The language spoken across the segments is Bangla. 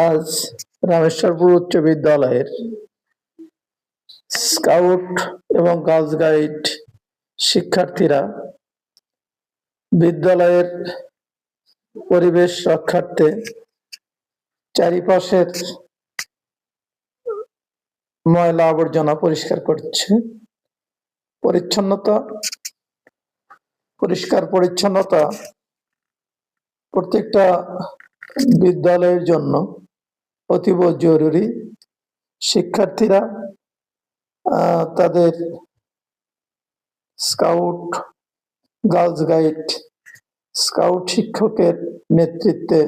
আজ রামেশ্বরপুর উচ্চ বিদ্যালয়ের স্কাউট এবং গার্লস গাইড শিক্ষার্থীরা বিদ্যালয়ের পরিবেশ রক্ষার্থে চারিপাশের ময়লা আবর্জনা পরিষ্কার করছে। পরিষ্কার পরিচ্ছন্নতা প্রত্যেকটা বিদ্যালয়ের জন্য অতীব জরুরি। শিক্ষার্থীরা তাদের স্কাউট, গার্লস গাইড, স্কাউট শিক্ষকের নেতৃত্বে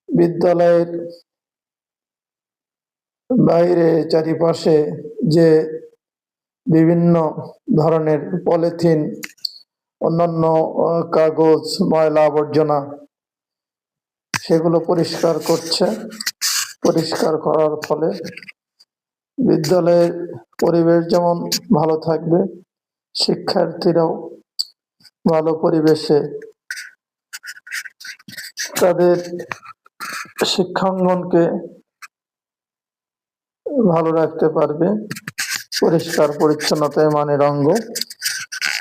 বিদ্যালয়ের বাইরে চারিপাশে যে বিভিন্ন ধরনের পলিথিন, অন্যান্য কাগজ, ময়লা আবর্জনা সেগুলো পরিষ্কার করছে। পরিষ্কার করার ফলে বিদ্যালয়ের পরিবেশ যেমন ভালো থাকবে, শিক্ষার্থীরাও ভালো পরিবেশে তাদের শিক্ষাঙ্গনকে ভালো রাখতে পারবে। পরিষ্কার পরিচ্ছন্নতায় মানের অঙ্গ,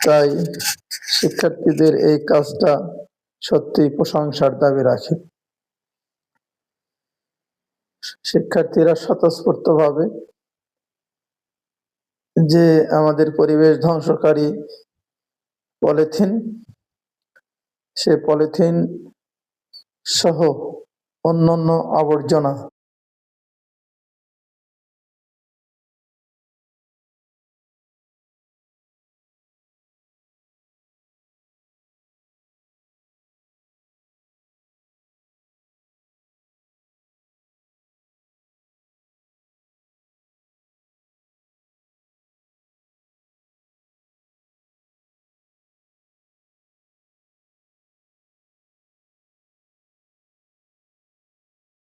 তাই শিক্ষার্থীদের এই কাজটা সত্যি প্রশংসার দাবি রাখে। শিক্ষার্থীরা স্বতঃস্ফূর্তভাবে যে আমাদের পরিবেশ ধ্বংসকারী পলিথিন, সে পলিথিন সহ অন্যান্য আবর্জনা